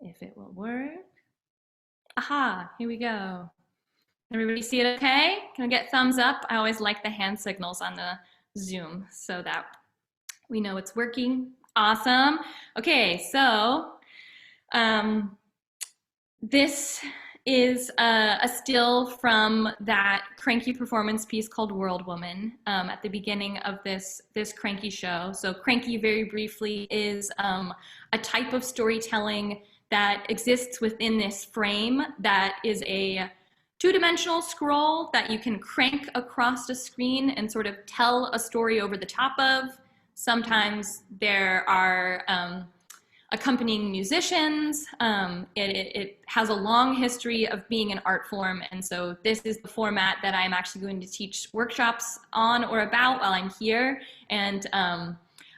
if it will work. Aha, here we go. Everybody see it okay? Can I get thumbs up? I always like the hand signals on the Zoom so that we know it's working. Awesome. Okay, so this is a still from that Cranky performance piece called World Woman at the beginning of this Cranky show. So Cranky, very briefly, is a type of storytelling that exists within this frame that is a two-dimensional scroll that you can crank across a screen and sort of tell a story over the top of. Sometimes there are accompanying musicians. It has a long history of being an art form, and so this is the format that I'm actually going to teach workshops on or about while I'm here. And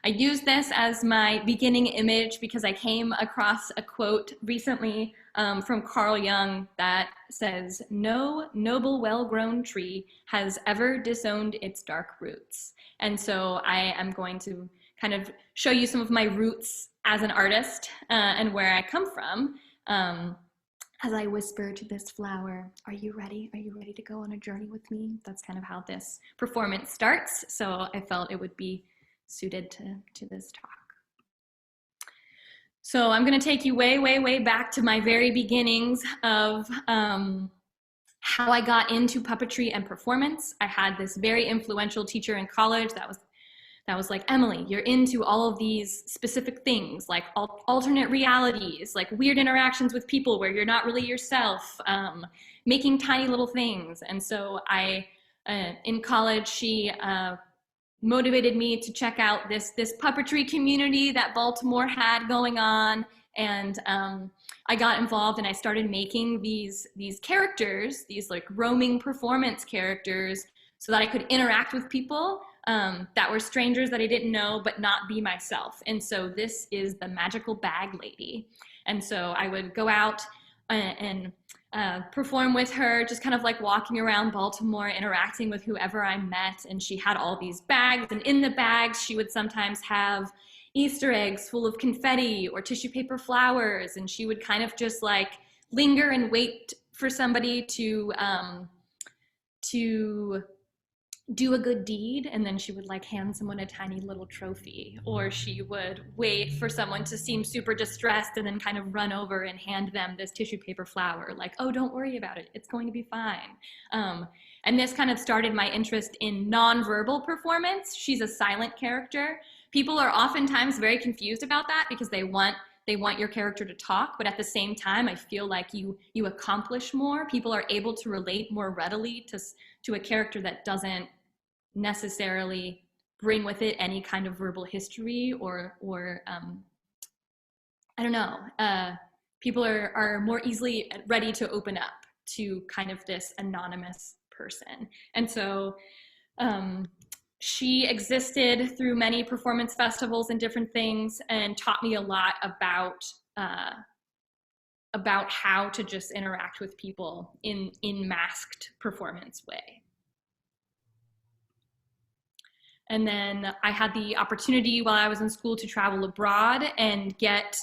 I use this as my beginning image because I came across a quote recently from Carl Jung that says, "No noble, well-grown tree has ever disowned its dark roots." And so I am going to kind of show you some of my roots as an artist and where I come from. As I whisper to this flower, "Are you ready? Are you ready to go on a journey with me?" That's kind of how this performance starts. So I felt it would be suited to this talk. So I'm going to take you way, way, way back to my very beginnings of how I got into puppetry and performance. I had this very influential teacher in college that was like, "Emily, you're into all of these specific things, like alternate realities, like weird interactions with people where you're not really yourself, making tiny little things." And so in college, she motivated me to check out this puppetry community that Baltimore had going on. And I got involved and I started making these characters, these like roaming performance characters, so that I could interact with people that were strangers that I didn't know, but not be myself. And so this is the magical bag lady. And so I would go out and perform with her, just kind of like walking around Baltimore, interacting with whoever I met. And she had all these bags, and in the bags, she would sometimes have Easter eggs full of confetti or tissue paper flowers. And she would kind of just like linger and wait for somebody to do a good deed, and then she would like hand someone a tiny little trophy, or she would wait for someone to seem super distressed and then kind of run over and hand them this tissue paper flower, like, "Oh, don't worry about it, it's going to be fine." And this kind of started my interest in nonverbal performance. She's a silent character. People are oftentimes very confused about that because they want your character to talk, but at the same time, I feel like you accomplish more. People are able to relate more readily to a character that doesn't necessarily bring with it any kind of verbal history or I don't know. People are more easily ready to open up to kind of this anonymous person. And so she existed through many performance festivals and different things and taught me a lot about how to just interact with people in masked performance way. And then I had the opportunity while I was in school to travel abroad and get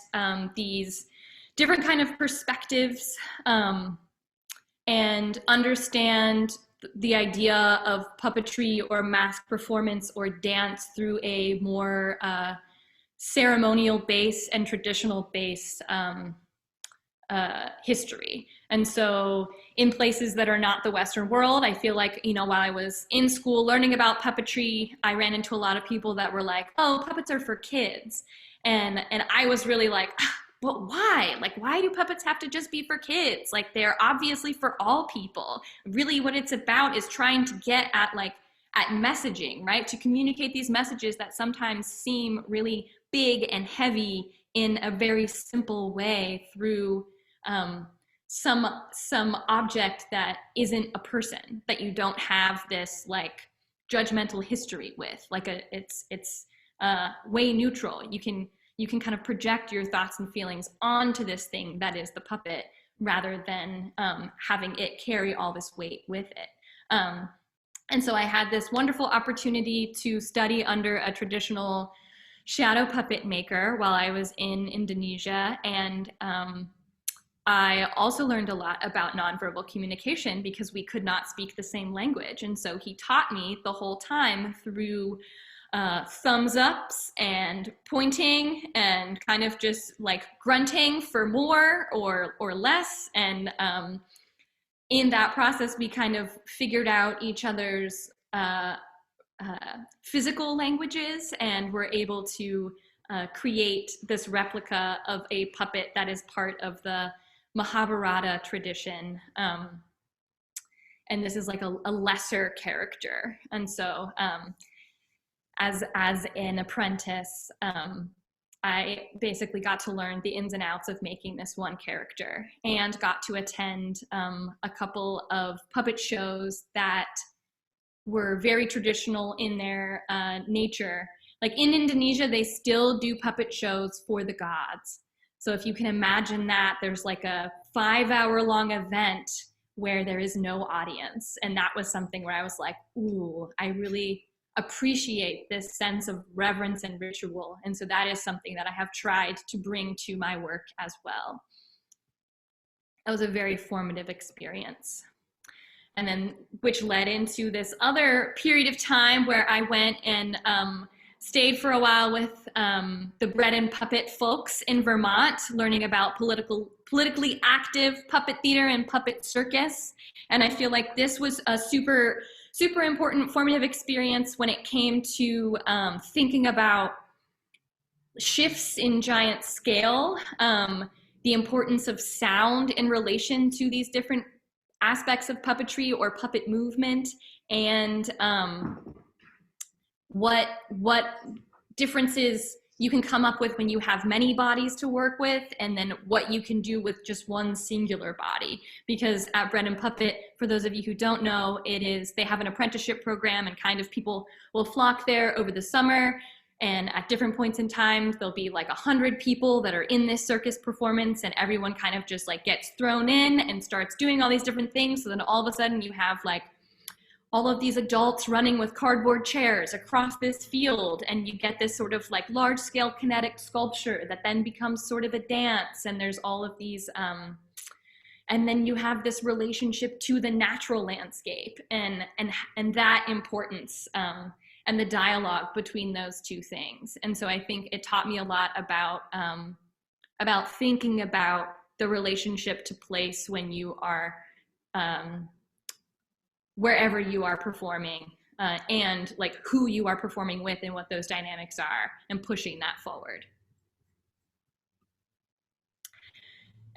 these different kind of perspectives and understand the idea of puppetry or mask performance or dance through a more ceremonial base and traditional base history. And so in places that are not the Western world, I feel like, while I was in school learning about puppetry, I ran into a lot of people that were like, "Oh, puppets are for kids." And I was really like, "But why? Like, why do puppets have to just be for kids? Like, they're obviously for all people." Really what it's about is trying to get at messaging, right? To communicate these messages that sometimes seem really big and heavy in a very simple way through some object that isn't a person, that you don't have this like judgmental history with. Like it's way neutral. You can kind of project your thoughts and feelings onto this thing that is the puppet, rather than having it carry all this weight with it. And so I had this wonderful opportunity to study under a traditional shadow puppet maker while I was in Indonesia, and I also learned a lot about nonverbal communication because we could not speak the same language. And so he taught me the whole time through thumbs ups and pointing and kind of just like grunting for more or less. And in that process, we kind of figured out each other's physical languages and were able to create this replica of a puppet that is part of the Mahabharata tradition. And this is like a lesser character. And so as an apprentice, I basically got to learn the ins and outs of making this one character and got to attend a couple of puppet shows that were very traditional in their nature. Like in Indonesia, they still do puppet shows for the gods. So if you can imagine that, there's like a 5-hour-long event where there is no audience. And that was something where I was like, ooh, I really appreciate this sense of reverence and ritual. And so that is something that I have tried to bring to my work as well. That was a very formative experience. And then, which led into this other period of time where I went and stayed for a while with the bread and puppet folks in Vermont, learning about politically active puppet theater and puppet circus. And I feel like this was a super important formative experience when it came to thinking about shifts in giant scale, the importance of sound in relation to these different aspects of puppetry or puppet movement, and what differences you can come up with when you have many bodies to work with, and then what you can do with just one singular body. Because at Bread and Puppet, for those of you who don't know, they have an apprenticeship program, and kind of people will flock there over the summer, and at different points in time, there'll be like 100 people that are in this circus performance, and everyone kind of just like gets thrown in and starts doing all these different things. So then all of a sudden you have like all of these adults running with cardboard chairs across this field, and you get this sort of like large scale kinetic sculpture that then becomes sort of a dance, and there's all of these and then you have this relationship to the natural landscape and that importance and the dialogue between those two things. And so I think it taught me a lot about thinking about the relationship to place when you are wherever you are performing, and like who you are performing with and what those dynamics are, and pushing that forward.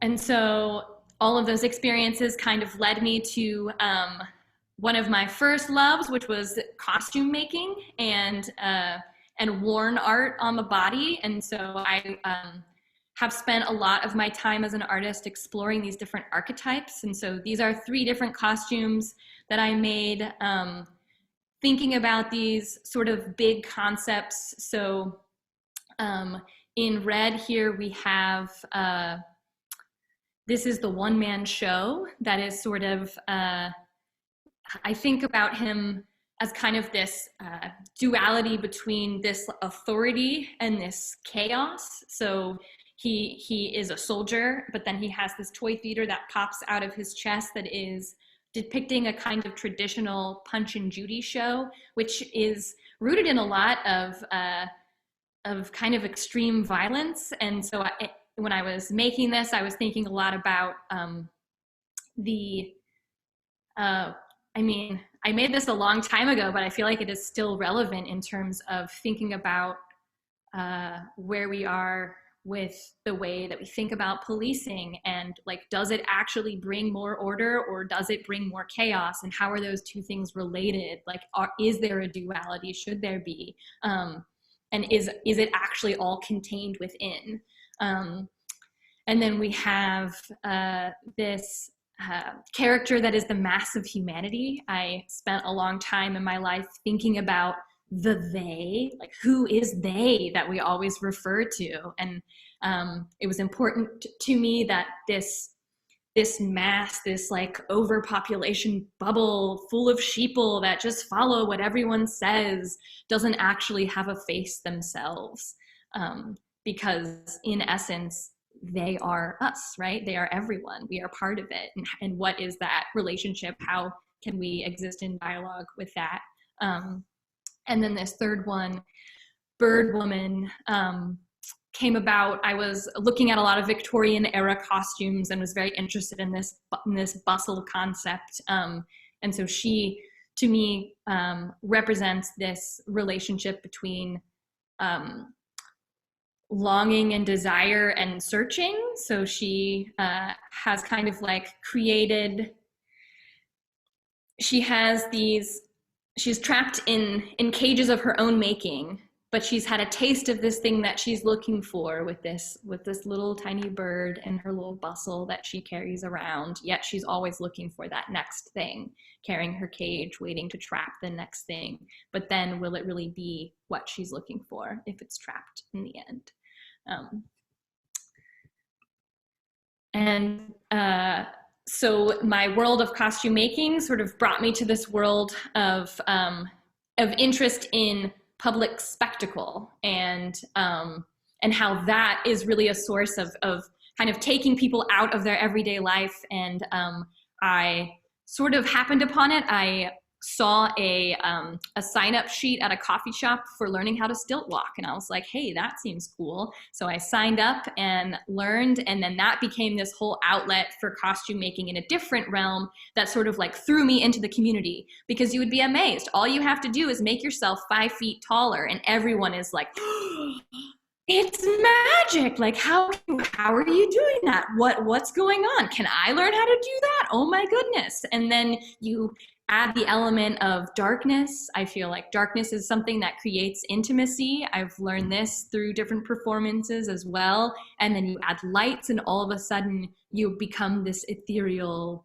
And so all of those experiences kind of led me to one of my first loves, which was costume making and worn art on the body. And so I have spent a lot of my time as an artist exploring these different archetypes. And so these are 3 different costumes that I made, thinking about these sort of big concepts. So in red here we have, this is the one-man show that is sort of, I think about him as kind of this duality between this authority and this chaos. So he is a soldier, but then he has this toy theater that pops out of his chest that is depicting a kind of traditional Punch and Judy show, which is rooted in a lot of kind of extreme violence. And so when I was making this, I was thinking a lot about I mean, I made this a long time ago, but I feel like it is still relevant in terms of thinking about where we are with the way that we think about policing, and like, does it actually bring more order or does it bring more chaos, and how are those two things related? Like, is there a duality? Should there be? And is it actually all contained within? And then we have this character that is the mass of humanity. I spent a long time in my life thinking about the they, like who is they that we always refer to. And it was important to me that this mass, this like overpopulation bubble full of sheeple that just follow what everyone says, doesn't actually have a face themselves. because in essence, they are us, right? They are everyone. We are part of it. And what is that relationship? How can we exist in dialogue with that? And then this third one, Bird Woman, came about. I was looking at a lot of Victorian era costumes and was very interested in this bustle concept. And so she, to me, represents this relationship between longing and desire and searching. So she has kind of like created, she's trapped in cages of her own making, but she's had a taste of this thing that she's looking for with this little tiny bird and her little bustle that she carries around. Yet she's always looking for that next thing, carrying her cage, waiting to trap the next thing. But then will it really be what she's looking for if it's trapped in the end? So my world of costume making sort of brought me to this world of interest in public spectacle and how that is really a source of kind of taking people out of their everyday life. And I sort of happened upon it. I saw a sign-up sheet at a coffee shop for learning how to stilt walk, and I was like, hey, that seems cool. So I signed up and learned, and then that became this whole outlet for costume making in a different realm that sort of like threw me into the community, because you would be amazed. All you have to do is make yourself 5 feet taller, and everyone is like, it's magic. Like, how are you doing that? What's going on? Can I learn how to do that? Oh my goodness. And then you add the element of darkness. I feel like darkness is something that creates intimacy. I've learned this through different performances as well. And then you add lights, and all of a sudden you become this ethereal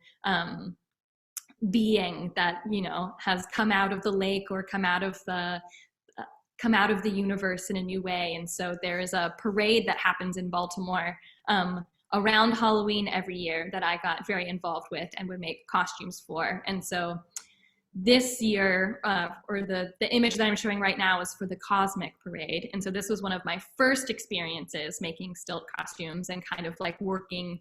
being that, you know, has come out of the lake or come out of the universe in a new way. And so there is a parade that happens in Baltimore around Halloween every year that I got very involved with and would make costumes for. And so this year, or the image that I'm showing right now is for the Cosmic Parade. And so this was one of my first experiences making stilt costumes and kind of like working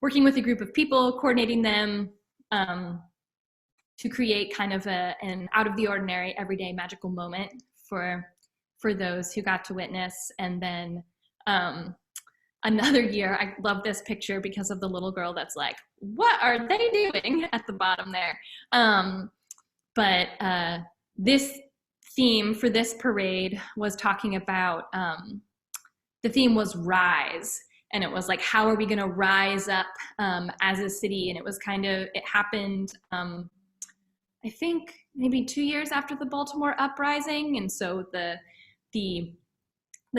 with a group of people, coordinating them to create kind of an out of the ordinary, everyday magical moment for those who got to witness. And then another year, I love this picture because of the little girl that's like, what are they doing at the bottom there? But this theme for this parade was talking about, the theme was rise. And it was like, how are we gonna rise up as a city? And it was kind of, it happened, I think maybe 2 years after the Baltimore uprising. And so the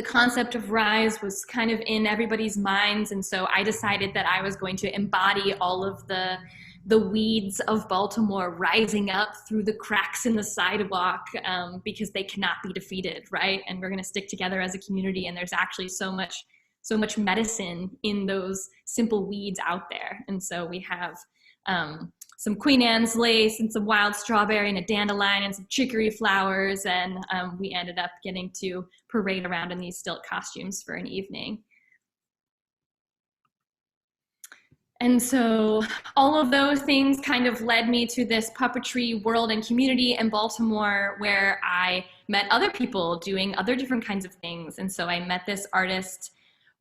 concept of rise was kind of in everybody's minds. And so I decided that I was going to embody all of the weeds of Baltimore rising up through the cracks in the sidewalk, because they cannot be defeated, right? And we're going to stick together as a community. And there's actually so much medicine in those simple weeds out there. And so we have some Queen Anne's lace and some wild strawberry and a dandelion and some chicory flowers. And we ended up getting to parade around in these stilt costumes for an evening. And so all of those things kind of led me to this puppetry world and community in Baltimore, where I met other people doing other different kinds of things. And so I met this artist,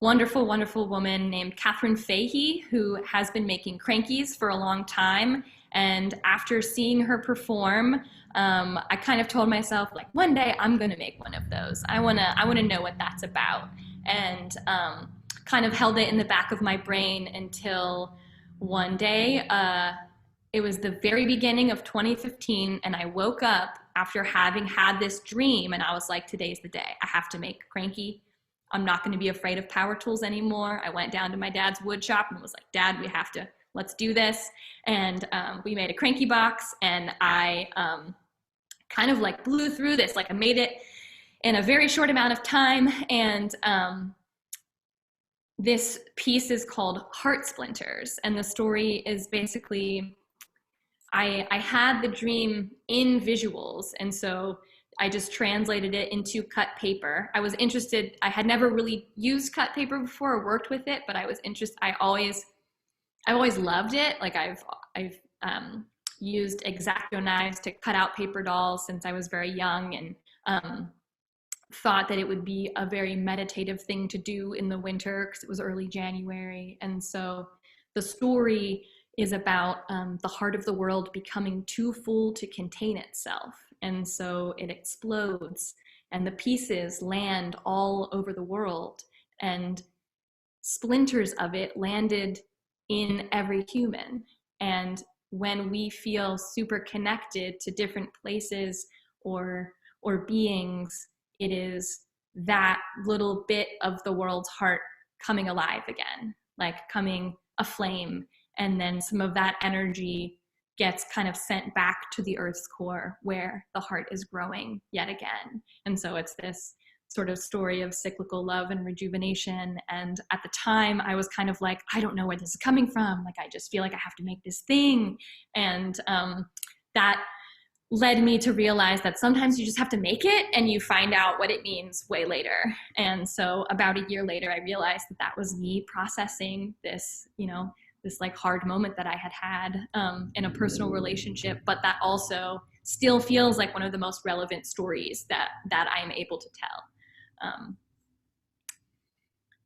wonderful, wonderful woman named Catherine Fahey, who has been making crankies for a long time. And after seeing her perform, I kind of told myself, like, one day I'm gonna make one of those. I wanna know what that's about. And kind of held it in the back of my brain until one day, it was the very beginning of 2015, and I woke up after having had this dream, and I was like, today's the day. I have to make a cranky. I'm not going to be afraid of power tools anymore. I went down to my dad's wood shop and was like, Dad, let's do this. And we made a Cranky Box, and I kind of like blew through this. Like, I made it in a very short amount of time. And this piece is called Heart Splinters. And the story is basically, I had the dream in visuals. And so I just translated it into cut paper. I was interested, I had never really used cut paper before or worked with it, but I was interested, I've always loved it. Like I've used X-Acto knives to cut out paper dolls since I was very young, and thought that it would be a very meditative thing to do in the winter because it was early January. And so the story is about the heart of the world becoming too full to contain itself. And so it explodes, and the pieces land all over the world, and splinters of it landed in every human. And when we feel super connected to different places or beings, it is that little bit of the world's heart coming alive again, like coming aflame. And then some of that energy gets kind of sent back to the earth's core where the heart is growing yet again. And so it's this sort of story of cyclical love and rejuvenation. And at the time I was kind of like, I don't know where this is coming from. Like, I just feel like I have to make this thing. And that led me to realize that sometimes you just have to make it and you find out what it means way later. And so about a year later, I realized that that was me processing this, this like hard moment that I had in a personal relationship, but that also still feels like one of the most relevant stories that I am able to tell.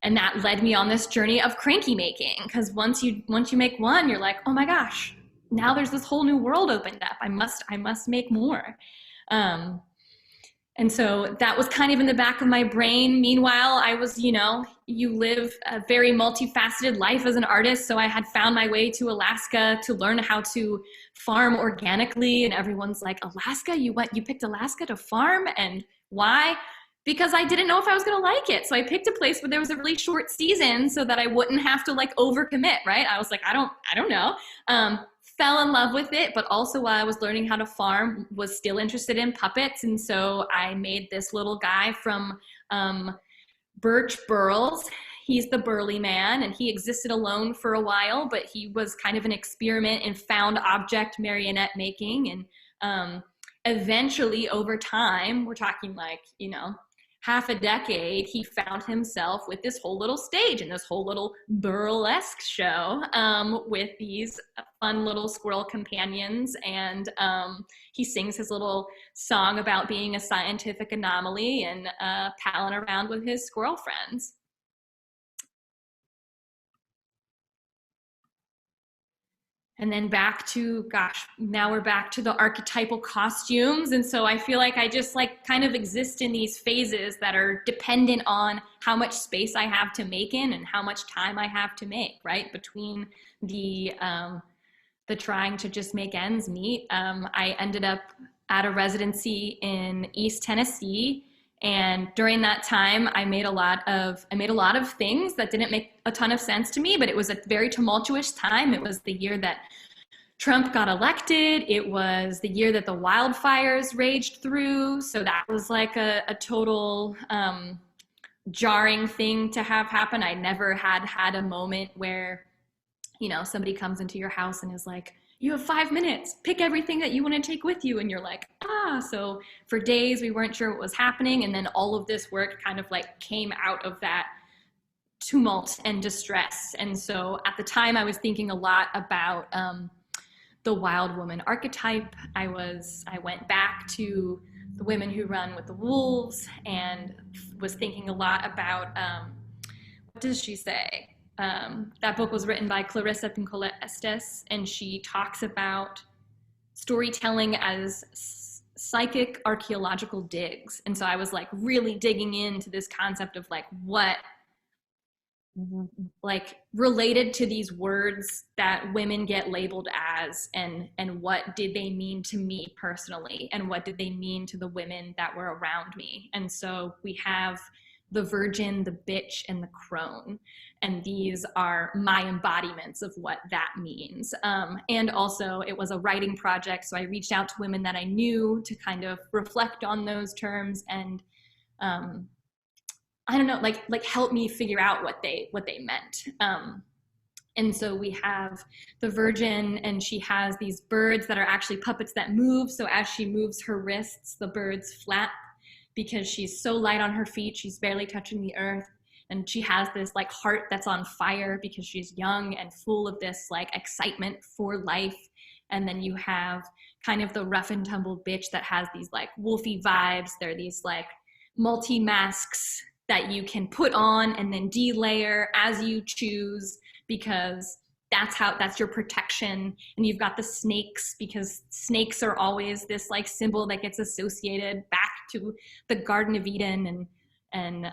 And that led me on this journey of cranky making, because once you make one, you're like, oh my gosh, now there's this whole new world opened up. I must make more. And so that was kind of in the back of my brain. Meanwhile, I was, you live a very multifaceted life as an artist. So I had found my way to Alaska to learn how to farm organically. And everyone's like, Alaska? You picked Alaska to farm? And why? Because I didn't know if I was going to like it. So I picked a place where there was a really short season so that I wouldn't have to like overcommit, right? I was like, I don't know. Fell in love with it, but also while I was learning how to farm, was still interested in puppets. And so I made this little guy from birch burls. He's the burly man, and he existed alone for a while, but he was kind of an experiment in found object marionette making. And eventually over time, we're talking like, half a decade, he found himself with this whole little stage and this whole little burlesque show with these fun little squirrel companions. And he sings his little song about being a scientific anomaly and palling around with his squirrel friends. And then now we're back to the archetypal costumes. And so I feel like I just like kind of exist in these phases that are dependent on how much space I have to make in and how much time I have to make, right? Between the trying to just make ends meet. I ended up at a residency in East Tennessee. And during that time, I made a lot of things that didn't make a ton of sense to me, but it was a very tumultuous time. It was the year that Trump got elected. It was the year that the wildfires raged through. So that was like a total jarring thing to have happen. I never had a moment where, somebody comes into your house and is like, you have 5 minutes, pick everything that you want to take with you. And you're like, so for days we weren't sure what was happening. And then all of this work kind of like came out of that tumult and distress. And so at the time I was thinking a lot about the wild woman archetype. I went back to the women who run with the wolves and was thinking a lot about, what does she say? That book was written by Clarissa Pinkola Estes, and she talks about storytelling as psychic archaeological digs. And so I was like really digging into this concept of like what like related to these words that women get labeled as, and what did they mean to me personally, and what did they mean to the women that were around me. And so we have the virgin, the bitch, and the crone. And these are my embodiments of what that means. And also it was a writing project. So I reached out to women that I knew to kind of reflect on those terms and, I don't know, like help me figure out what they meant. And so we have the Virgin, and she has these birds that are actually puppets that move. So as she moves her wrists, the birds flap because she's so light on her feet, she's barely touching the earth. And she has this like heart that's on fire because she's young and full of this like excitement for life. And then you have kind of the rough and tumble bitch that has these like wolfy vibes. They're these like multi-masks that you can put on and then delayer as you choose, because that's your protection. And you've got the snakes, because snakes are always this like symbol that gets associated back to the Garden of Eden. And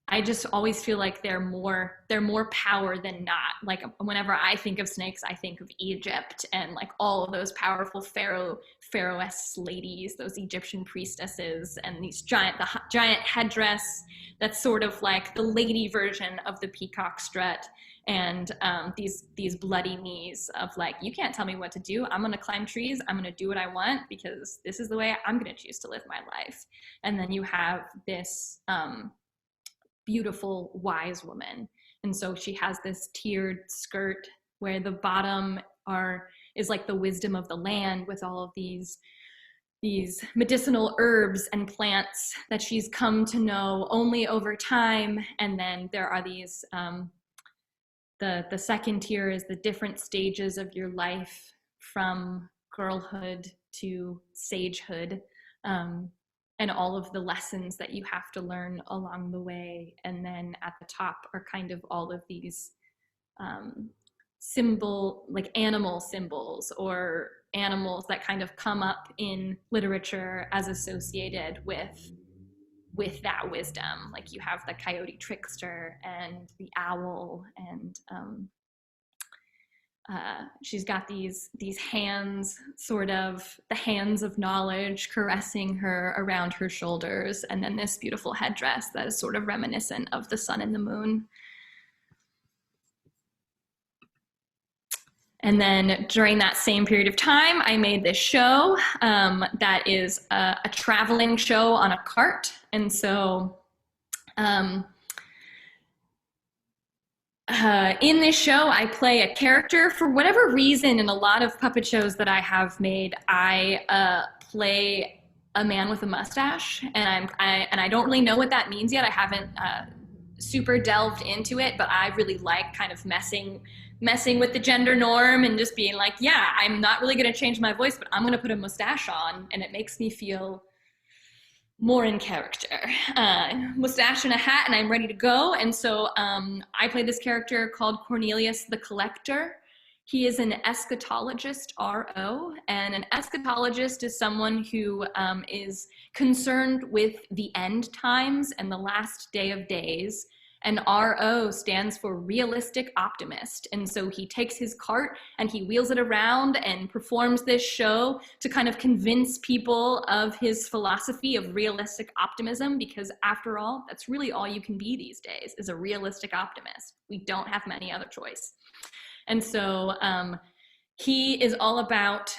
I just always feel like they're more power than not. Like whenever I think of snakes, I think of Egypt and like all of those powerful pharaohess ladies, those Egyptian priestesses, and these giant headdress that's sort of like the lady version of the peacock strut, and these bloody knees of like, you can't tell me what to do. I'm gonna climb trees. I'm gonna do what I want because this is the way I'm gonna choose to live my life. And then you have this beautiful wise woman, and so she has this tiered skirt where the bottom is like the wisdom of the land, with all of these medicinal herbs and plants that she's come to know only over time. And then there are these the second tier is the different stages of your life, from girlhood to sagehood, and all of the lessons that you have to learn along the way. And then at the top are kind of all of these like animal symbols, or animals that kind of come up in literature as associated with that wisdom. Like you have the coyote trickster and the owl, and she's got these hands, sort of the hands of knowledge, caressing her around her shoulders, and then this beautiful headdress that is sort of reminiscent of the sun and the moon. And then during that same period of time, I made this show that is a traveling show on a cart. And so in this show, I play a character. For whatever reason, in a lot of puppet shows that I have made, I play a man with a mustache, and I don't really know what that means yet. I haven't super delved into it, but I really like kind of messing with the gender norm and just being like, yeah, I'm not really going to change my voice, but I'm going to put a mustache on, and it makes me feel more in character. Mustache and a hat, and I'm ready to go. And so I play this character called Cornelius the Collector. He is an eschatologist, RO, and an eschatologist is someone who is concerned with the end times and the last day of days. And RO stands for realistic optimist. And so he takes his cart and he wheels it around and performs this show to kind of convince people of his philosophy of realistic optimism, because after all, that's really all you can be these days, is a realistic optimist. We don't have many other choice. And so he is all about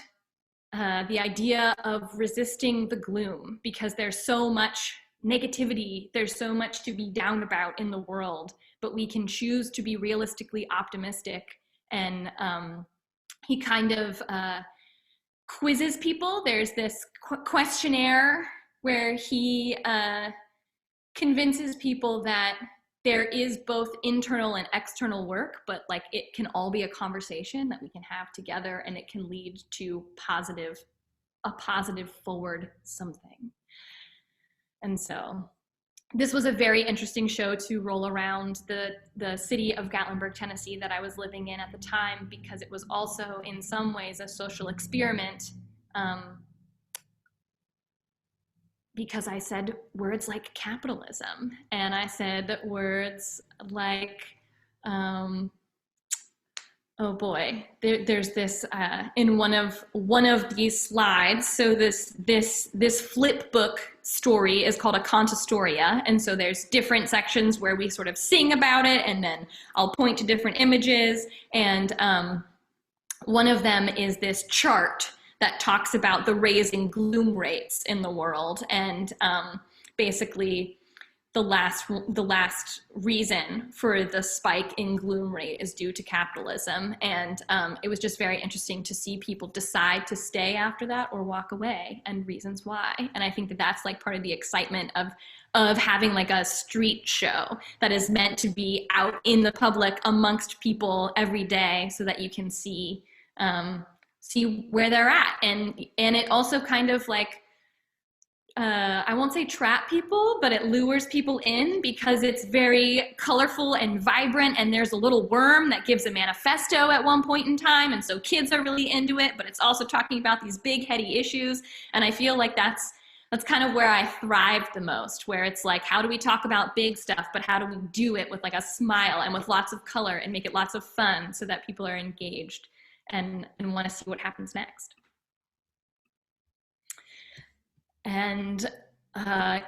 the idea of resisting the gloom, because there's so much negativity, there's so much to be down about in the world, but we can choose to be realistically optimistic. And he kind of quizzes people. There's this questionnaire where he convinces people that there is both internal and external work, but like it can all be a conversation that we can have together, and it can lead to a positive forward something. And so this was a very interesting show to roll around the city of Gatlinburg, Tennessee that I was living in at the time, because it was also in some ways a social experiment, because I said words like capitalism, and I said words like, oh boy, there's this in one of these slides. So this flip book story is called a cantastoria, and so there's different sections where we sort of sing about it, and then I'll point to different images, and one of them is this chart that talks about the raising gloom rates in the world, and basically the last reason for the spike in gloom rate is due to capitalism. And it was just very interesting to see people decide to stay after that or walk away, and reasons why. And I think that that's like part of the excitement of having like a street show that is meant to be out in the public amongst people every day, so that you can see where they're at. And it also kind of like, I won't say trap people, but it lures people in because it's very colorful and vibrant, and there's a little worm that gives a manifesto at one point in time, and so kids are really into it, but it's also talking about these big heady issues. And I feel like that's kind of where I thrived the most, where it's like, how do we talk about big stuff, but how do we do it with like a smile and with lots of color and make it lots of fun so that people are engaged and want to see what happens next. And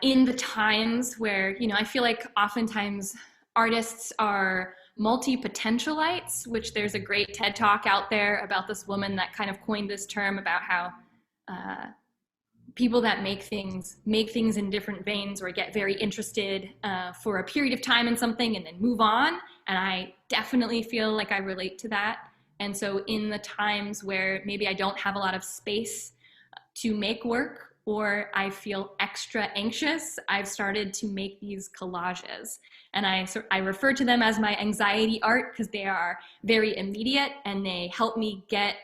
in the times where, you know, I feel like oftentimes artists are multi-potentialites, which there's a great TED Talk out there about this woman that kind of coined this term about how people that make things in different veins, or get very interested for a period of time in something and then move on. And I definitely feel like I relate to that. And so in the times where maybe I don't have a lot of space to make work, or I feel extra anxious, I've started to make these collages. And I refer to them as my anxiety art because they are very immediate and they help me get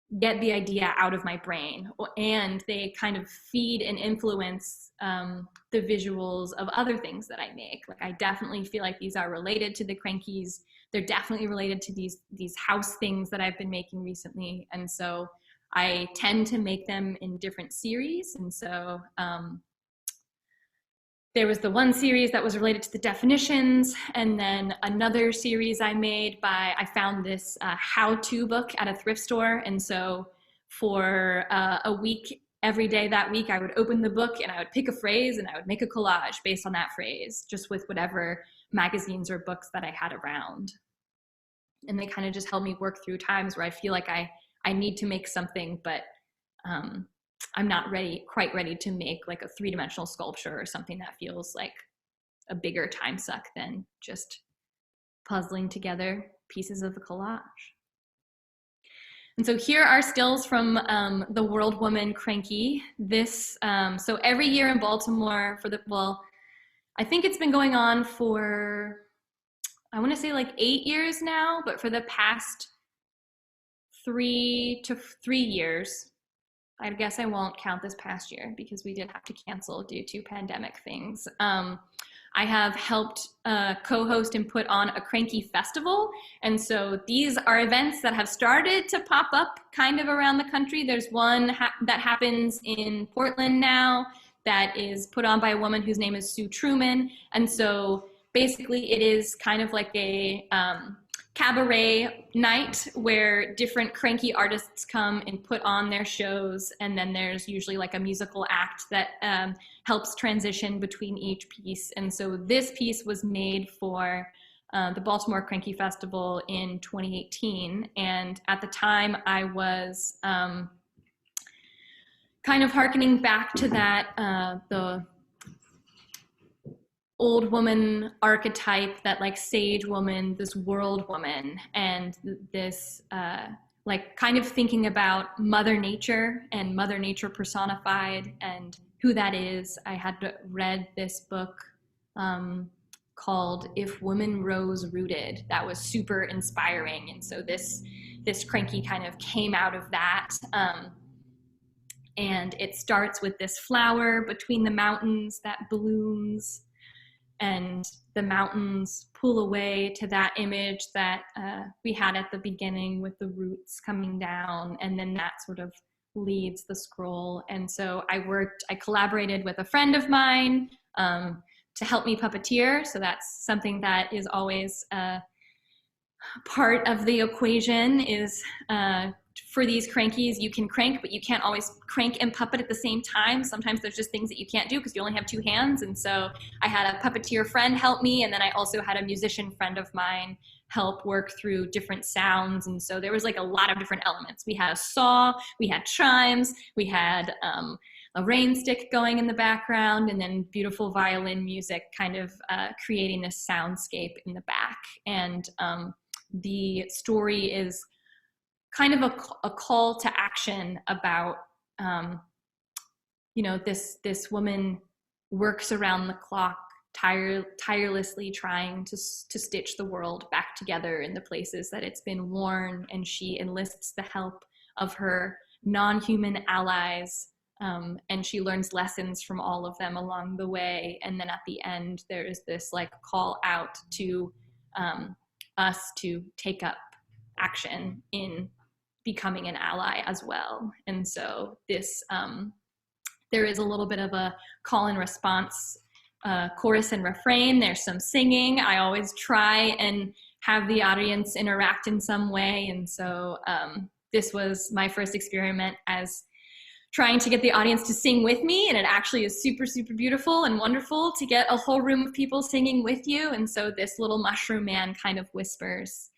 the idea out of my brain, and they kind of feed and influence the visuals of other things that I make. Like, I definitely feel like these are related to the Crankies. They're definitely related to these house things that I've been making recently. And so I tend to make them in different series. And so there was the one series that was related to the definitions, and then another series I found this how-to book at a thrift store. And so for a week, every day that week, I would open the book and I would pick a phrase and I would make a collage based on that phrase, just with whatever magazines or books that I had around. And they kind of just helped me work through times where I feel like I need to make something, but I'm not quite ready to make like a three-dimensional sculpture or something that feels like a bigger time suck than just puzzling together pieces of the collage. And so here are stills from the World Woman Cranky. This, so every year in Baltimore I think it's been going on for, I want to say like 8 years now, but for the past 3 years, I guess I won't count this past year because we did have to cancel due to pandemic things. I have helped co-host and put on a Cranky festival. And so these are events that have started to pop up kind of around the country. There's one that happens in Portland now that is put on by a woman whose name is Sue Truman. And so basically it is kind of like a cabaret night where different Cranky artists come and put on their shows, and then there's usually like a musical act that helps transition between each piece. And so this piece was made for the Baltimore Cranky Festival in 2018, and at the time I was kind of hearkening back to that the old woman archetype, that like sage woman, this world woman, and this like kind of thinking about Mother Nature and Mother Nature personified and who that is. I had read this book called If Women Rose Rooted that was super inspiring, and so this Cranky kind of came out of that. And it starts with this flower between the mountains that blooms, and the mountains pull away to that image that we had at the beginning with the roots coming down, and then that sort of leads the scroll. And so I collaborated with a friend of mine to help me puppeteer. So that's something that is always part of the equation is for these Crankies, you can crank, but you can't always crank and puppet at the same time. Sometimes there's just things that you can't do because you only have 2 hands. And so I had a puppeteer friend help me, and then I also had a musician friend of mine help work through different sounds. And so there was like a lot of different elements. We had a saw, we had chimes, we had a rain stick going in the background, and then beautiful violin music kind of creating this soundscape in the back. And the story is kind of a call to action about, you know, this woman works around the clock, tirelessly trying to stitch the world back together in the places that it's been worn, and she enlists the help of her non-human allies, and she learns lessons from all of them along the way. And then at the end, there is this like call out to us to take up action in becoming an ally as well. And so this, there is a little bit of a call and response, chorus and refrain. There's some singing. I always try and have the audience interact in some way. And so this was my first experiment as trying to get the audience to sing with me. And it actually is super, super beautiful and wonderful to get a whole room of people singing with you. And so this little mushroom man kind of whispers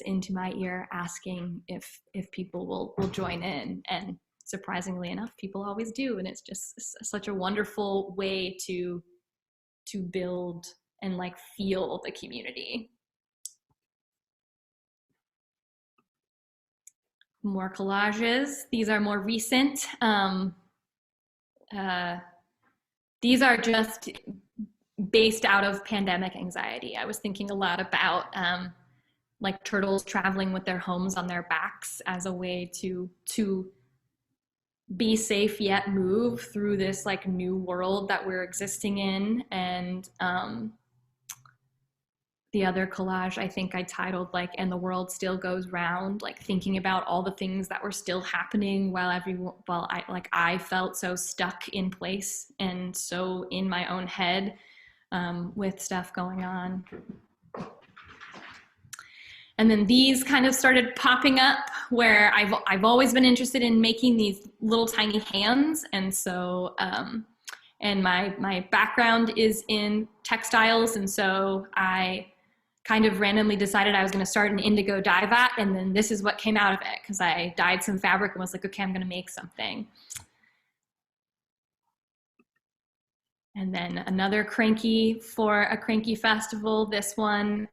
into my ear, asking if people will join in. And surprisingly enough, people always do. And it's just such a wonderful way to build and like feel the community. More collages. These are more recent. These are just based out of pandemic anxiety. I was thinking a lot about like turtles traveling with their homes on their backs as a way to be safe yet move through this like new world that we're existing in. And the other collage I think I titled like "And the World Still Goes Round," like thinking about all the things that were still happening while I felt so stuck in place and so in my own head with stuff going on. And then these kind of started popping up where I've always been interested in making these little tiny hands. And so, and my background is in textiles. And so I kind of randomly decided I was going to start an indigo dye vat. And then this is what came out of it, because I dyed some fabric and was like, okay, I'm going to make something. And then another cranky for a cranky festival. This one,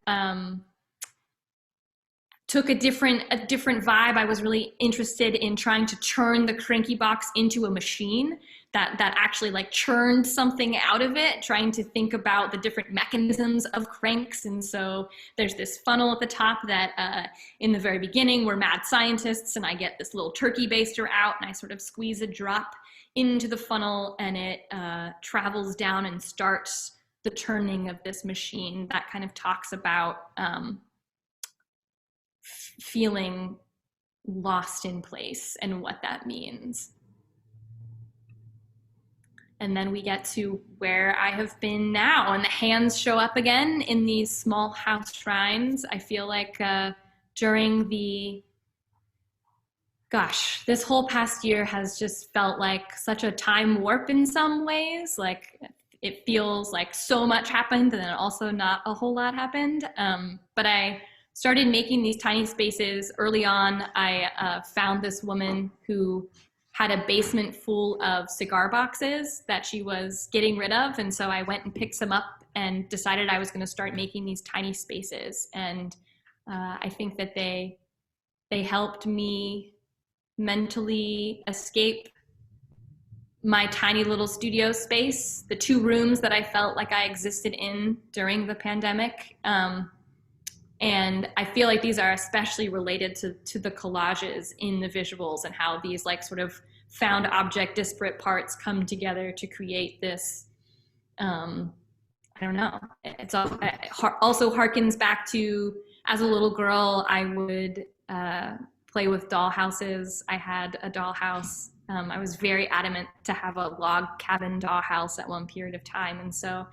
took a different vibe. I was really interested in trying to churn the Cranky Box into a machine that actually like churned something out of it, trying to think about the different mechanisms of cranks. And so there's this funnel at the top that in the very beginning we're mad scientists, and I get this little turkey baster out and I sort of squeeze a drop into the funnel, and it travels down and starts the turning of this machine that kind of talks about feeling lost in place and what that means. And then we get to where I have been now, and the hands show up again in these small house shrines. I feel like during this whole past year has just felt like such a time warp in some ways. Like it feels like so much happened and then also not a whole lot happened. But I started making these tiny spaces early on. I found this woman who had a basement full of cigar boxes that she was getting rid of. And so I went and picked some up and decided I was going to start making these tiny spaces. And I think that they helped me mentally escape my tiny little studio space, the 2 rooms that I felt like I existed in during the pandemic. And I feel like these are especially related to the collages in the visuals, and how these like sort of found object disparate parts come together to create this, I don't know, it also harkens back to, as a little girl, I would play with doll houses. I had a doll house. I was very adamant to have a log cabin doll house at one period of time. And so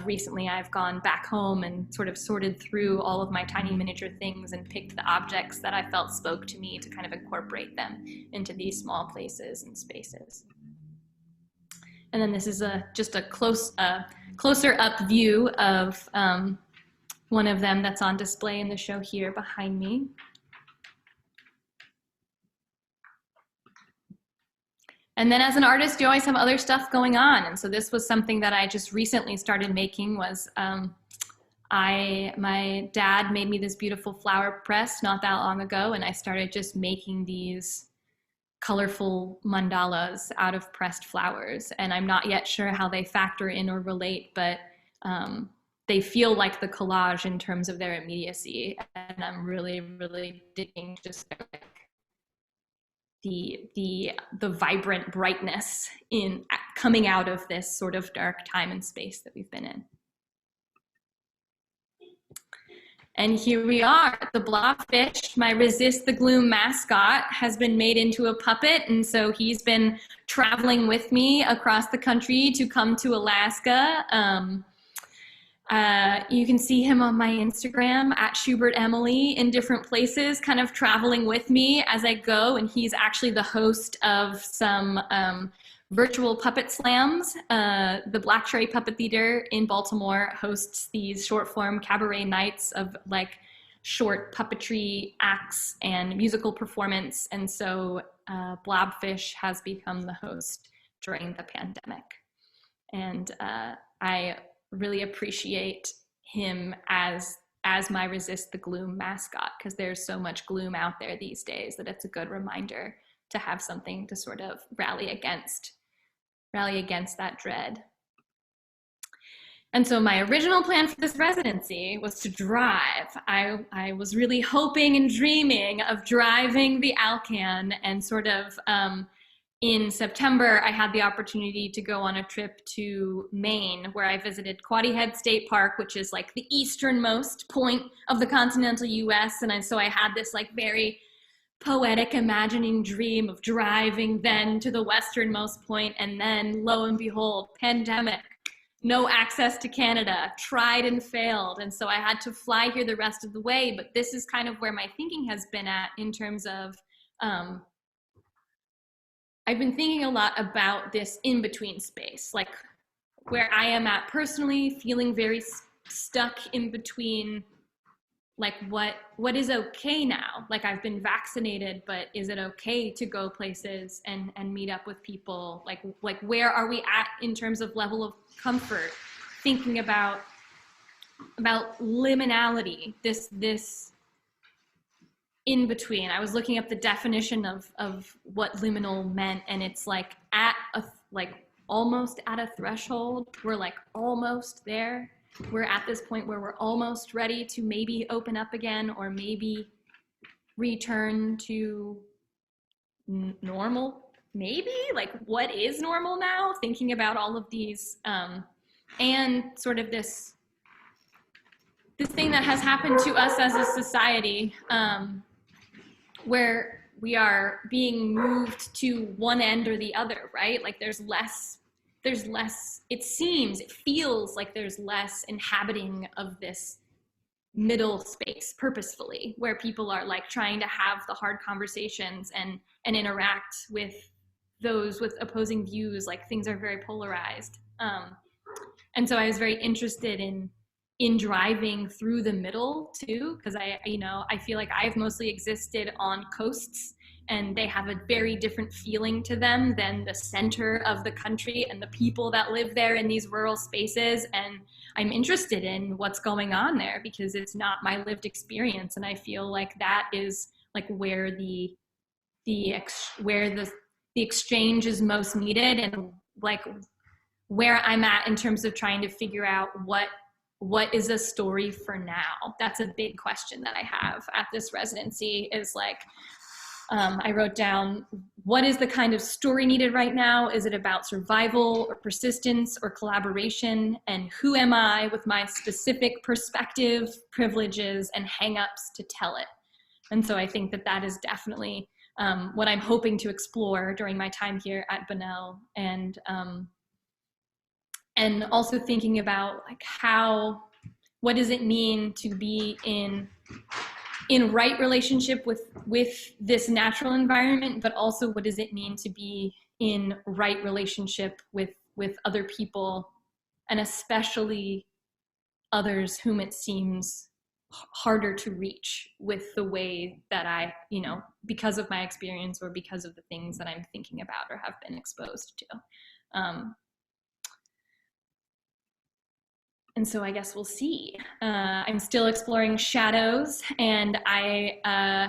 recently I've gone back home and sort of sorted through all of my tiny miniature things and picked the objects that I felt spoke to me to kind of incorporate them into these small places and spaces. And then this is just a closer up view of one of them that's on display in the show here behind me. And then as an artist, you always have other stuff going on. And so this was something that I just recently started making was, my dad made me this beautiful flower press not that long ago, and I started just making these colorful mandalas out of pressed flowers. And I'm not yet sure how they factor in or relate, but they feel like the collage in terms of their immediacy. And I'm really, really digging just like the vibrant brightness in coming out of this sort of dark time and space that we've been in. And here we are, the Blackfish, my Resist the Gloom mascot, has been made into a puppet. And so he's been traveling with me across the country to come to Alaska. You can see him on my Instagram at Schubert Emily in different places, kind of traveling with me as I go. And he's actually the host of some virtual puppet slams. The Black Cherry Puppet Theater in Baltimore hosts these short form cabaret nights of like short puppetry acts and musical performance. And so Blobfish has become the host during the pandemic. And I really appreciate him as my Resist the Gloom mascot, because there's so much gloom out there these days that it's a good reminder to have something to sort of rally against that dread. And so my original plan for this residency was to drive. I was really hoping and dreaming of driving the Alcan, and sort of in September, I had the opportunity to go on a trip to Maine, where I visited Quoddy Head State Park, which is like the easternmost point of the continental US. And so I had this like very poetic imagining dream of driving then to the westernmost point, and then lo and behold, pandemic, no access to Canada, tried and failed. And so I had to fly here the rest of the way. But this is kind of where my thinking has been at in terms of, I've been thinking a lot about this in-between space, like where I am at personally, feeling very stuck in between, like what is okay now? Like I've been vaccinated, but is it okay to go places and meet up with people? Like where are we at in terms of level of comfort? Thinking about liminality, this in between. I was looking up the definition of what liminal meant, and it's like almost at a threshold. We're like almost there. We're at this point where we're almost ready to maybe open up again, or maybe return to normal. Maybe, like, what is normal now? Thinking about all of these, and sort of this thing that has happened to us as a society, where we are being moved to one end or the other, right? Like there's less, it feels like there's less inhabiting of this middle space purposefully, where people are like trying to have the hard conversations and interact with those with opposing views. Like things are very polarized. And so I was very interested in driving through the middle too, because I feel like I've mostly existed on coasts, and they have a very different feeling to them than the center of the country and the people that live there in these rural spaces. And I'm interested in what's going on there because it's not my lived experience. And I feel like that is like where the exchange is most needed, and like where I'm at in terms of trying to figure out what is a story for now. That's a big question that I have at this residency, is like, I wrote down, what is the kind of story needed right now? Is it about survival or persistence or collaboration? And who am I with my specific perspective, privileges, and hangups to tell it? And so I think that is definitely what I'm hoping to explore during my time here at Bunnell. And also thinking about like what does it mean to be in right relationship with this natural environment, but also what does it mean to be in right relationship with other people, and especially others whom it seems harder to reach with the way that I, because of my experience or because of the things that I'm thinking about or have been exposed to. And so I guess we'll see. I'm still exploring shadows, and I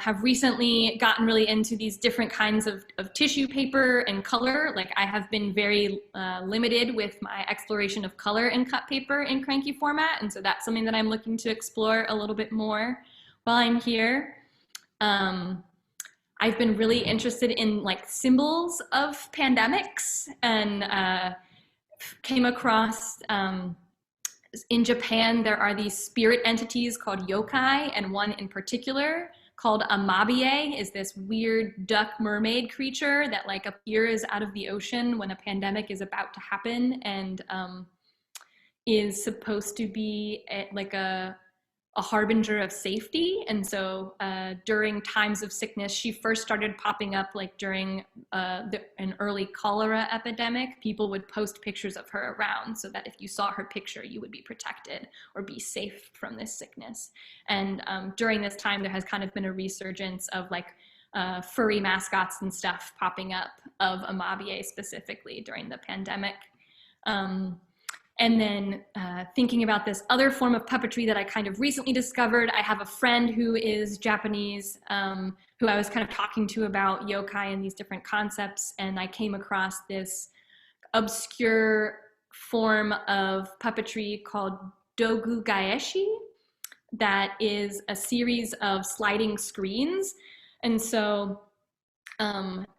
have recently gotten really into these different kinds of tissue paper and color. Like, I have been very limited with my exploration of color and cut paper in Cranky format, and so that's something that I'm looking to explore a little bit more while I'm here. I've been really interested in like symbols of pandemics, and came across in Japan, there are these spirit entities called yokai, and one in particular called a Mabier is this weird duck mermaid creature that like appears out of the ocean when a pandemic is about to happen, and is supposed to be like a harbinger of safety. And so during times of sickness, she first started popping up like during an early cholera epidemic. People would post pictures of her around so that if you saw her picture, you would be protected or be safe from this sickness. And during this time, there has kind of been a resurgence of like furry mascots and stuff popping up of Mabier specifically during the pandemic. And then thinking about this other form of puppetry that I kind of recently discovered, I have a friend who is Japanese, who I was kind of talking to about yokai and these different concepts, and I came across this obscure form of puppetry called Dogu Gayeshi that is a series of sliding screens. And so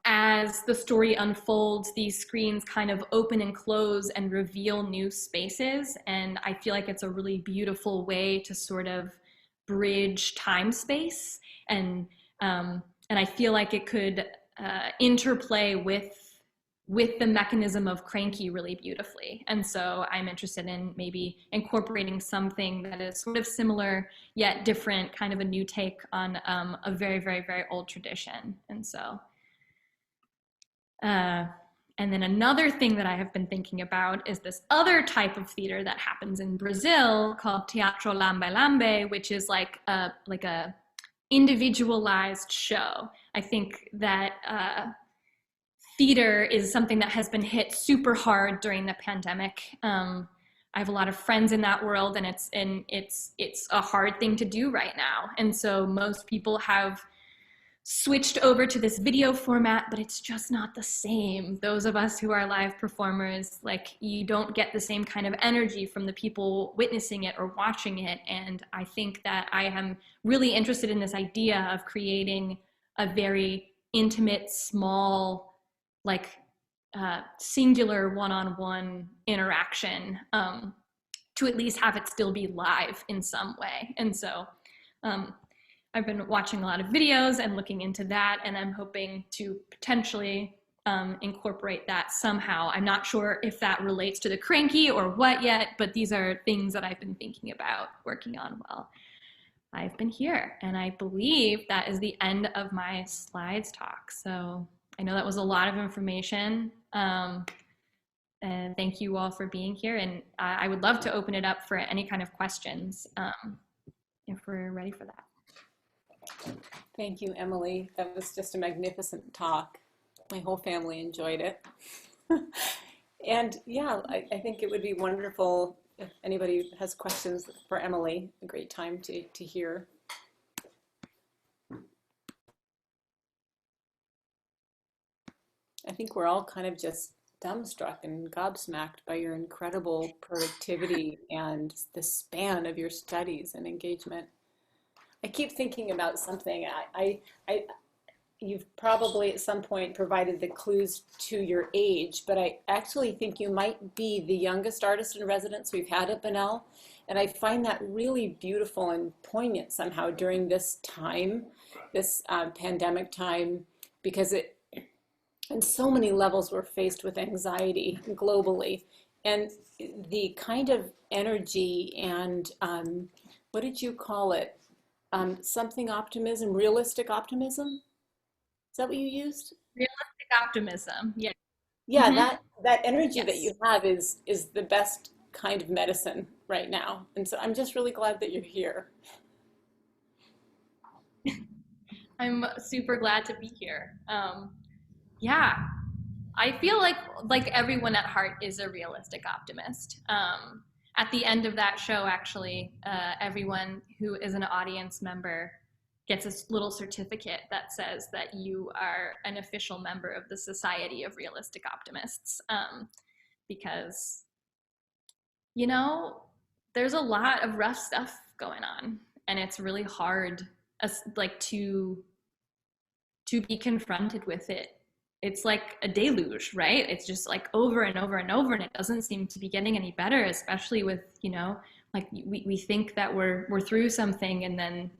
as the story unfolds, these screens kind of open and close and reveal new spaces. And I feel like it's a really beautiful way to sort of bridge time space. And I feel like it could interplay with the mechanism of Cranky really beautifully. And so I'm interested in maybe incorporating something that is sort of similar yet different, kind of a new take on a very, very, very old tradition. And so and then another thing that I have been thinking about is this other type of theater that happens in Brazil called Teatro Lambalambe, which is like a individualized show. I think that theater is something that has been hit super hard during the pandemic. I have a lot of friends in that world, and it's a hard thing to do right now. And so most people have switched over to this video format, but it's just not the same. Those of us who are live performers, like, you don't get the same kind of energy from the people witnessing it or watching it. And I think that I am really interested in this idea of creating a very intimate, small, like singular one-on-one interaction, to at least have it still be live in some way. And so I've been watching a lot of videos and looking into that, and I'm hoping to potentially incorporate that somehow. I'm not sure if that relates to the Cranky or what yet, but these are things that I've been thinking about working on while I've been here. And I believe that is the end of my slides talk. So I know that was a lot of information. And thank you all for being here. And I would love to open it up for any kind of questions if we're ready for that. Thank you, Emily. That was just a magnificent talk. My whole family enjoyed it. And yeah, I think it would be wonderful if anybody has questions for Emily. A great time to hear. I think we're all kind of just dumbstruck and gobsmacked by your incredible productivity and the span of your studies and engagement. I keep thinking about something. You've probably at some point provided the clues to your age, but I actually think you might be the youngest artist in residence we've had at Bunnell. And I find that really beautiful and poignant somehow during this time, this pandemic time, because it, on so many levels, we're faced with anxiety globally. And the kind of energy and, what did you call it? Something optimism, realistic optimism? Is that what you used? Realistic optimism, yeah. Yeah, that energy Yes. that you have is the best kind of medicine right now. And so I'm just really glad that you're here. I'm super glad to be here. Yeah, I feel like everyone at heart is a realistic optimist. At the end of that show, actually, everyone who is an audience member gets a little certificate that says that you are an official member of the Society of Realistic Optimists. Because, you know, there's a lot of rough stuff going on, and it's really hard, like to be confronted with it. It's like a deluge, right? It's just like over and over and over, and it doesn't seem to be getting any better, especially with, like we think that we're through something, and then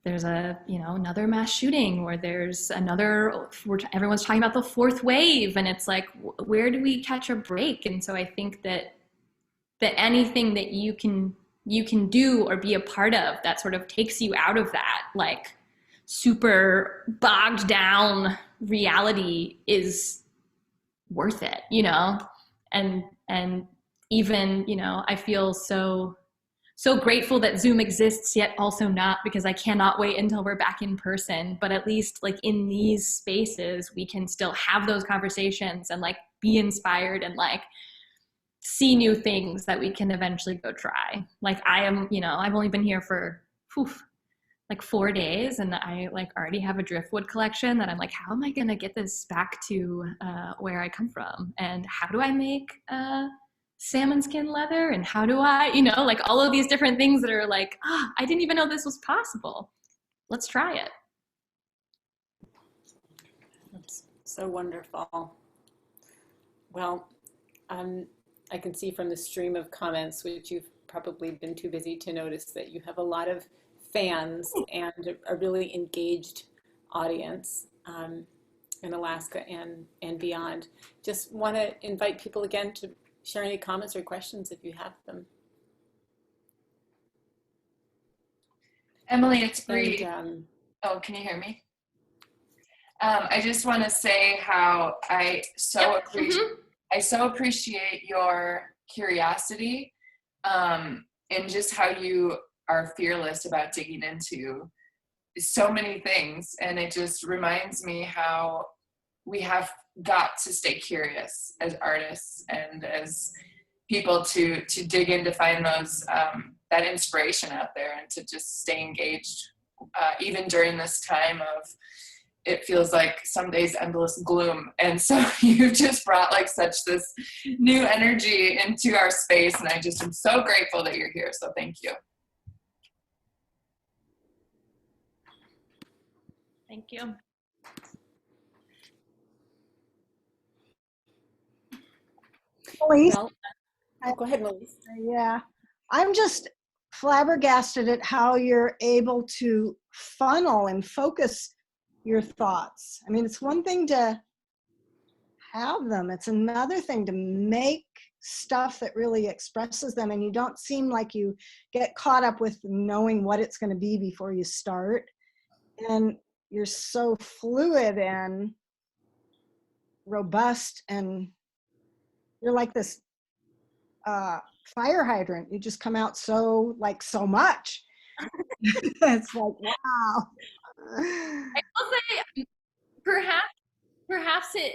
there's another mass shooting, or there's another, everyone's talking about the fourth wave, and it's like, where do we catch a break? And so I think that anything that you can do or be a part of that sort of takes you out of that, like, super bogged down reality is worth it, and even, I feel so grateful that Zoom exists, yet also not, because I cannot wait until we're back in person. But at least, like, in these spaces, we can still have those conversations and, like, be inspired and, like, see new things that we can eventually go try. Like, I am, I've only been here for like 4 days, and I, like, already have a driftwood collection that I'm like, how am I gonna get this back to where I come from, and how do I make salmon skin leather, and how do I, like, all of these different things that are like, I didn't even know this was possible. Let's try it. That's so wonderful. Well, I can see from the stream of comments, which you've probably been too busy to notice, that you have a lot of fans and a really engaged audience in Alaska and beyond. Just want to invite people again to share any comments or questions if you have them. Emily, it's Bree. And, oh, can you hear me? I just want to say how I so appreciate your curiosity, and just how you are fearless about digging into so many things. And it just reminds me how we have got to stay curious as artists and as people to dig in, to find those that inspiration out there, and to just stay engaged, even during this time of, it feels like some days endless gloom. And so you've just brought, like, such this new energy into our space, and I just am so grateful that you're here. So thank you. Thank you. Elise? well, go ahead, Melise. Yeah, I'm just flabbergasted at how you're able to funnel and focus your thoughts. I mean, it's one thing to have them, it's another thing to make stuff that really expresses them, and you don't seem like you get caught up with knowing what it's going to be before you start. And you're so fluid and robust, and you're like this fire hydrant. You just come out so much. It's like, wow. I will say, perhaps it,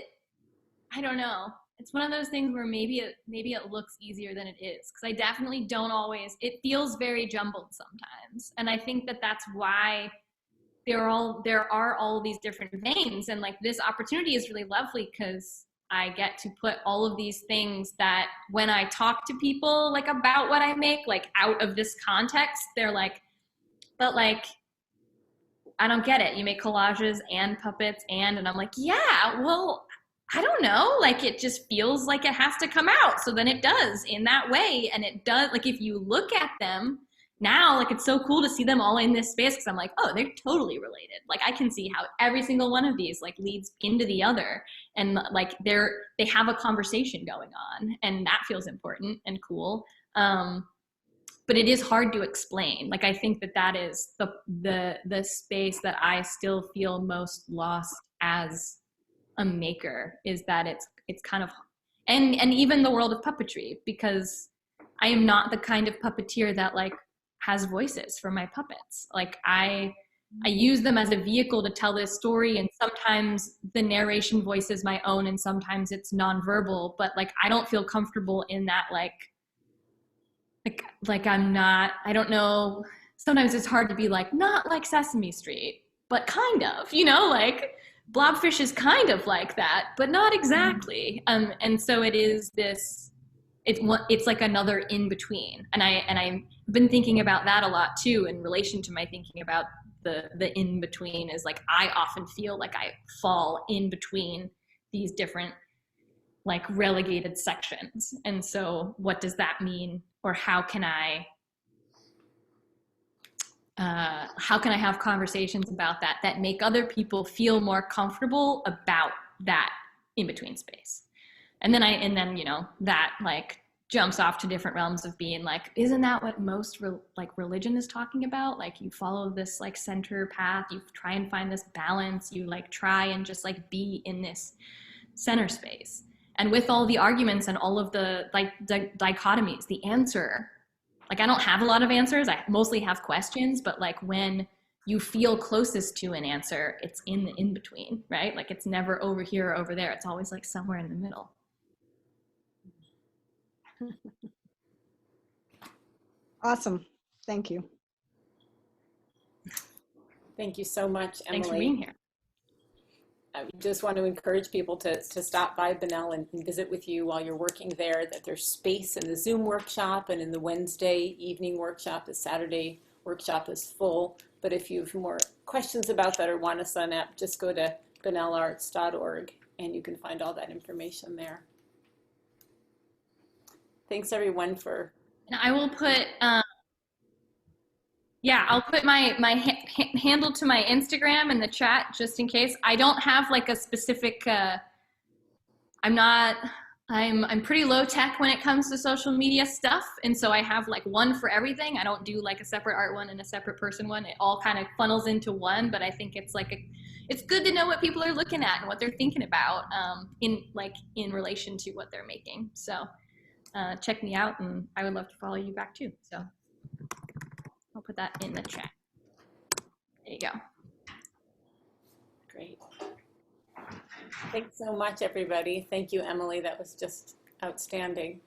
I don't know. It's one of those things where maybe it looks easier than it is, because I definitely don't always. It feels very jumbled sometimes, and I think that that's why there are all these different veins, and, like, this opportunity is really lovely, because I get to put all of these things that, when I talk to people, like, about what I make, like, out of this context, they're like, but, like, I don't get it. You make collages and puppets and I'm like, yeah, well, I don't know. Like, it just feels like it has to come out. So then it does in that way. And it does, like, if you look at them now, like, it's so cool to see them all in this space, because I'm like, oh, they're totally related. Like, I can see how every single one of these, like, leads into the other, and, like, they have a conversation going on, and that feels important and cool. But it is hard to explain. Like, I think that is the space that I still feel most lost as a maker, is that it's kind of, and even the world of puppetry, because I am not the kind of puppeteer that, like, has voices for my puppets. Like, I I use them as a vehicle to tell this story, and sometimes the narration voice is my own and sometimes it's nonverbal, but like I don't feel comfortable in that like I'm not, I don't know, sometimes it's hard to be like not like Sesame Street, but kind of, you know, like Blobfish is kind of like that, but not exactly. And so it is this, it's like another in between, and I've been thinking about that a lot too in relation to my thinking about the in between. Is like I often feel like I fall in between these different like relegated sections, and so what does that mean, or how can I have conversations about that make other people feel more comfortable about that in between space? And then you know, that like jumps off to different realms of being like, isn't that what most like religion is talking about? Like you follow this like center path, you try and find this balance, you like try and just like be in this center space. And with all the arguments and all of the like dichotomies, the answer, like I don't have a lot of answers, I mostly have questions, but like when you feel closest to an answer, it's in the in between, right? Like it's never over here or over there, it's always like somewhere in the middle. Awesome. Thank you. Thank you so much, Emily. Thanks for being here. I just want to encourage people to stop by Bunnell and visit with you while you're working there, that there's space in the Zoom workshop and in the Wednesday evening workshop. The Saturday workshop is full. But if you have more questions about that or want to sign up, just go to bunnelarts.org and you can find all that information there. Thanks everyone for. And I will put, I'll put my handle to my Instagram in the chat just in case. I don't have like a specific, I'm pretty low tech when it comes to social media stuff. And so I have like one for everything. I don't do like a separate art one and a separate person one. It all kind of funnels into one, but I think it's like it's good to know what people are looking at and what they're thinking about in relation to what they're making. So check me out, and I would love to follow you back too. So I'll put that in the chat. There you go. Great. Thanks so much, everybody. Thank you, Emily. That was just outstanding.